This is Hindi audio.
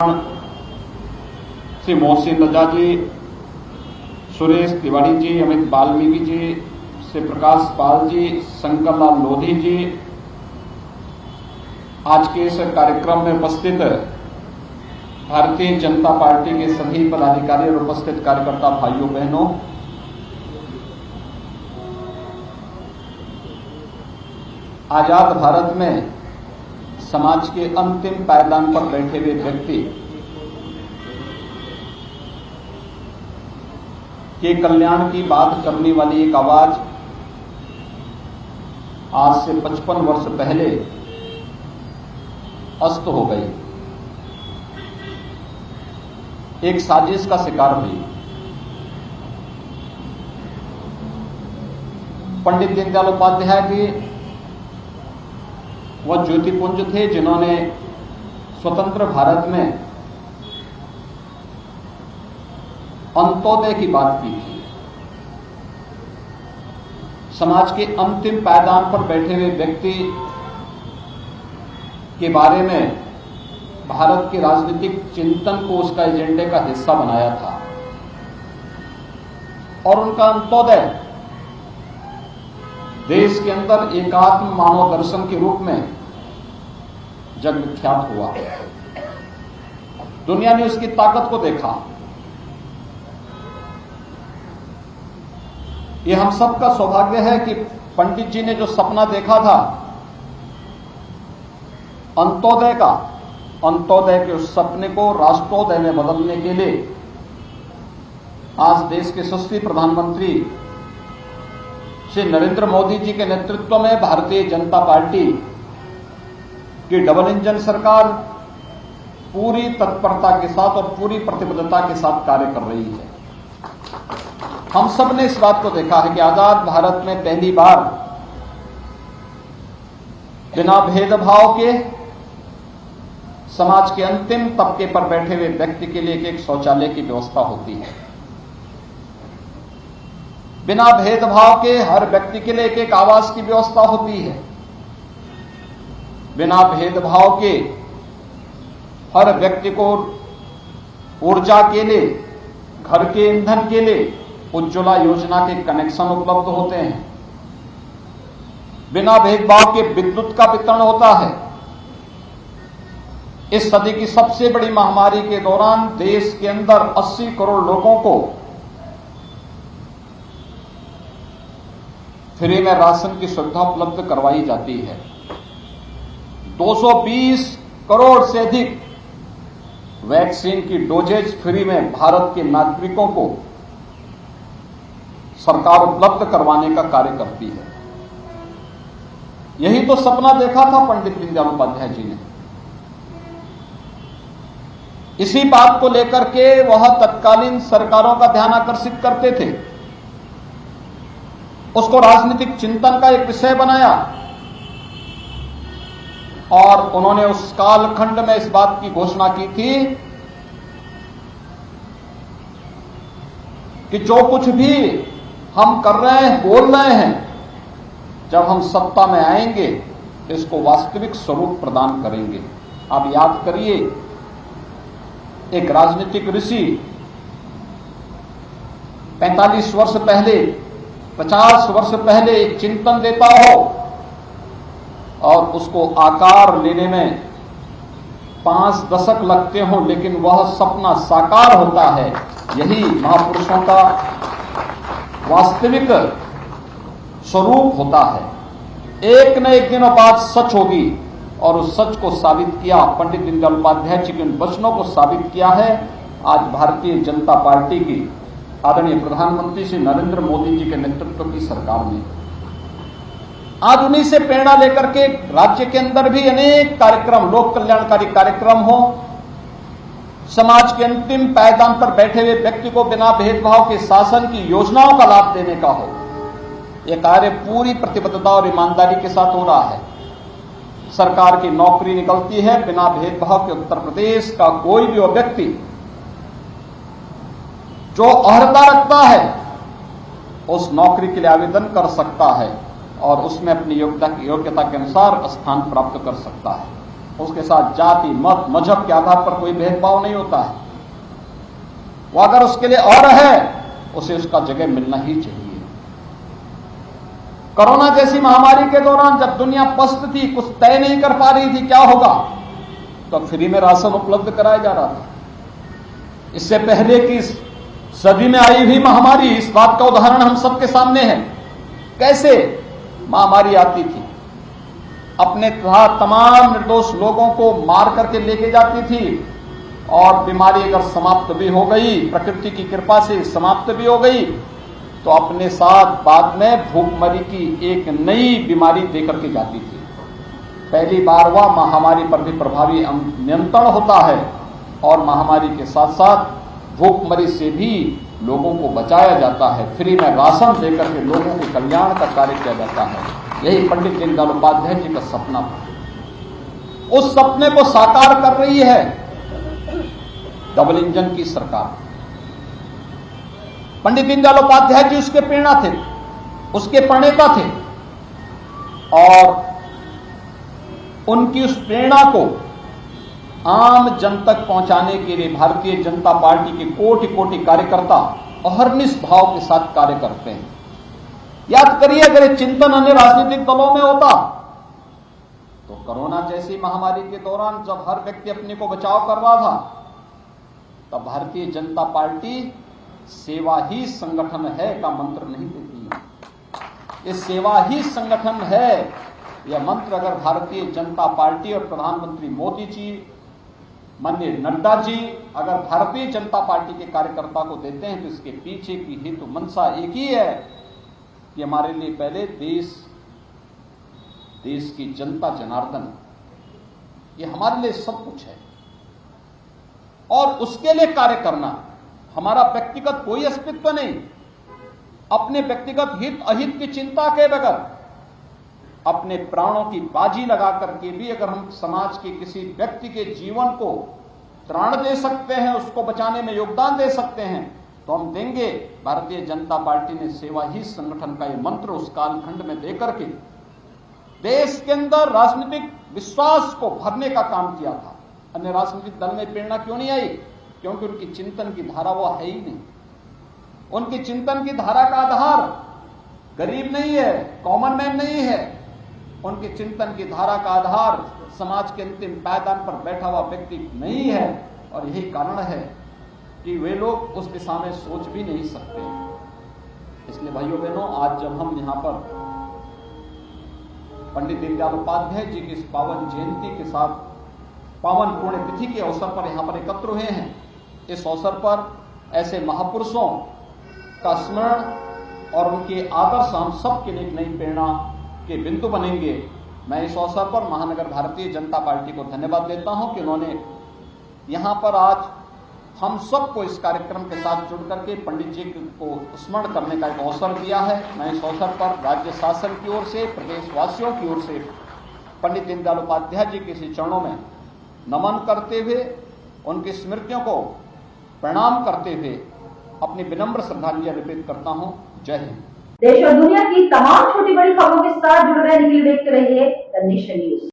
श्री मोहसिन रजा जी, सुरेश तिवारी जी, अमित वाल्मीकि जी, श्री प्रकाश पाल जी, शंकर लाल लोधी जी, आज के इस कार्यक्रम में उपस्थित भारतीय जनता पार्टी के सभी पदाधिकारी और उपस्थित कार्यकर्ता भाइयों बहनों, आजाद भारत में समाज के अंतिम पायदान पर बैठे हुए व्यक्ति के कल्याण की बात करने वाली एक आवाज आज से 55 वर्ष पहले अस्त हो गई, एक साजिश का शिकार हुई। पंडित दीनदयाल उपाध्याय जी वह ज्योतिपुंज थे जिन्होंने स्वतंत्र भारत में अंत्योदय की बात की थी। समाज के अंतिम पायदान पर बैठे हुए व्यक्ति के बारे में भारत के राजनीतिक चिंतन को उसका एजेंडे का हिस्सा बनाया था और उनका अंत्योदय देश के अंदर एकात्म मानव दर्शन के रूप में जग विख्यात हुआ। दुनिया ने उसकी ताकत को देखा। यह हम सबका सौभाग्य है कि पंडित जी ने जो सपना देखा था अंत्योदय के उस सपने को राष्ट्रोदय में बदलने के लिए आज देश के यशस्वी प्रधानमंत्री श्री नरेंद्र मोदी जी के नेतृत्व में भारतीय जनता पार्टी की डबल इंजन सरकार पूरी तत्परता के साथ और पूरी प्रतिबद्धता के साथ कार्य कर रही है। हम सब ने इस बात को देखा है कि आजाद भारत में पहली बार बिना भेदभाव के समाज के अंतिम तबके पर बैठे हुए व्यक्ति के लिए एक शौचालय की व्यवस्था होती है। बिना भेदभाव के हर व्यक्ति के लिए एक आवास की व्यवस्था होती है। बिना भेदभाव के हर व्यक्ति को ऊर्जा के लिए, घर के ईंधन के लिए उज्ज्वला योजना के कनेक्शन उपलब्ध होते हैं। बिना भेदभाव के विद्युत का वितरण होता है। इस सदी की सबसे बड़ी महामारी के दौरान देश के अंदर 80 करोड़ लोगों को फ्री में राशन की सुविधा उपलब्ध करवाई जाती है। 220 करोड़ से अधिक वैक्सीन की डोजेज फ्री में भारत के नागरिकों को सरकार उपलब्ध करवाने का कार्य करती है। यही तो सपना देखा था पंडित दीनदयाल उपाध्याय जी ने। इसी बात को लेकर के वह तत्कालीन सरकारों का ध्यान आकर्षित करते थे, उसको राजनीतिक चिंतन का एक विषय बनाया और उन्होंने उस कालखंड में इस बात की घोषणा की थी कि जो कुछ भी हम कर रहे हैं, बोल रहे हैं, जब हम सत्ता में आएंगे इसको वास्तविक स्वरूप प्रदान करेंगे। आप याद करिए, एक राजनीतिक ऋषि 45 वर्ष पहले, 50 वर्ष पहले एक चिंतन देता हो और उसको आकार लेने में 5 दशक लगते हो, लेकिन वह सपना साकार होता है। यही महापुरुषों का वास्तविक स्वरूप होता है। एक न एक दिन बात सच होगी और उस सच को साबित किया पंडित दीनदयाल उपाध्याय जी के उन वचनों को साबित किया है आज भारतीय जनता पार्टी की आदरणीय प्रधानमंत्री श्री नरेंद्र मोदी जी के नेतृत्व की सरकार ने। आज उन्हीं से प्रेरणा लेकर के राज्य के अंदर भी अनेक कार्यक्रम, लोक कल्याणकारी कार्यक्रम हो, समाज के अंतिम पायदान पर बैठे हुए व्यक्ति को बिना भेदभाव के शासन की योजनाओं का लाभ देने का हो। यह कार्य पूरी प्रतिबद्धता और ईमानदारी के साथ हो रहा है। सरकार की नौकरी निकलती है बिना भेदभाव के। उत्तर प्रदेश का कोई भी व्यक्ति जो अर्हता रखता है उस नौकरी के लिए आवेदन कर सकता है और उसमें अपनी योग्यता के अनुसार स्थान प्राप्त कर सकता है। उसके साथ जाति, मत, मजहब के आधार पर कोई भेदभाव नहीं होता है। वो अगर उसके लिए और है, उसे उसका जगह मिलना ही चाहिए। कोरोना जैसी महामारी के दौरान जब दुनिया पस्त थी, कुछ तय नहीं कर पा रही थी क्या होगा, तो फ्री में राशन उपलब्ध कराया जा रहा था। इससे पहले की सदी में आई हुई महामारी, इस बात का उदाहरण हम सबके सामने है। कैसे महामारी आती थी, अपने तमाम निर्दोष लोगों को मार करके लेके जाती थी, और बीमारी अगर समाप्त भी हो गई, प्रकृति की कृपा से समाप्त भी हो गई, तो अपने साथ बाद में भूखमरी की एक नई बीमारी देकर के जाती थी। पहली बार वह महामारी पर भी प्रभावी नियंत्रण होता है, और महामारी के साथ साथ भूखमरी से भी लोगों को बचाया जाता है। फ्री में राशन देकर के लोगों के कल्याण का कार्य किया जाता है। यही पंडित दीनदयाल उपाध्याय जी का सपना था। उस सपने को साकार कर रही है डबल इंजन की सरकार। पंडित दीनदयाल उपाध्याय जी उसके प्रेरणा थे, उसके प्रणेता थे, और उनकी उस प्रेरणा को आम जन तक पहुंचाने के लिए भारतीय जनता पार्टी के कोटि कोटि कार्यकर्ता अहर्निश भाव के साथ कार्य करते हैं। याद करिए, अगर ये चिंतन अन्य राजनीतिक दलों में होता तो कोरोना जैसी महामारी के दौरान जब हर व्यक्ति अपने को बचाव कर रहा था, तब भारतीय जनता पार्टी सेवा ही संगठन है का मंत्र नहीं देती। ये सेवा ही संगठन है, यह मंत्र अगर भारतीय जनता पार्टी और प्रधानमंत्री मोदी जी, माननीय नड्डा जी अगर भारतीय जनता पार्टी के कार्यकर्ता को देते हैं, तो इसके पीछे की हेतु मंशा एक ही है कि हमारे लिए पहले देश की जनता जनार्दन, ये हमारे लिए सब कुछ है, और उसके लिए कार्य करना। हमारा व्यक्तिगत कोई अस्तित्व नहीं, अपने व्यक्तिगत हित अहित की चिंता के बगैर अपने प्राणों की बाजी लगा करके भी अगर हम समाज के किसी व्यक्ति के जीवन को त्राण दे सकते हैं, उसको बचाने में योगदान दे सकते हैं, तो हम देंगे। भारतीय जनता पार्टी ने सेवा ही संगठन का यह मंत्र उस कालखंड में देकर के देश के अंदर राजनीतिक विश्वास को भरने का काम किया था। अन्य राजनीतिक दल में प्रेरणा क्यों नहीं आई? क्योंकि उनकी चिंतन की धारा वो है ही नहीं। उनकी चिंतन की धारा का आधार गरीब नहीं है, कॉमन मैन नहीं है। उनके चिंतन की धारा का आधार समाज के अंतिम पायदान पर बैठा हुआ व्यक्ति नहीं है, और यही कारण है कि वे लोग उस दिशा में सोच भी नहीं सकते। इसलिए भाइयों बहनों, आज जब हम यहाँ पर पंडित दीनदयाल उपाध्याय जी की इस पावन जयंती के साथ पावन पुण्यतिथि के अवसर पर यहाँ पर एकत्र हुए हैं, इस अवसर पर ऐसे महापुरुषों का स्मरण और उनके आदर्श हम सबके लिए एक नई प्रेरणा के बिंदु बनेंगे। मैं इस अवसर पर महानगर भारतीय जनता पार्टी को धन्यवाद देता हूं कि उन्होंने यहाँ पर आज हम सबको इस कार्यक्रम के साथ जुड़ करके पंडित जी को स्मरण करने का एक अवसर दिया है। मैं इस अवसर पर राज्य शासन की ओर से, प्रदेशवासियों की ओर से पंडित दीनदयाल उपाध्याय जी के इसी चरणों में नमन करते हुए, उनकी स्मृतियों को प्रणाम करते हुए अपनी विनम्र श्रद्धांजलि अर्पित करता हूं। जय हिंद। देश और दुनिया की तमाम छोटी बड़ी खबरों के साथ जुड़ रहने के लिए देखते रहिए द नेशन न्यूज।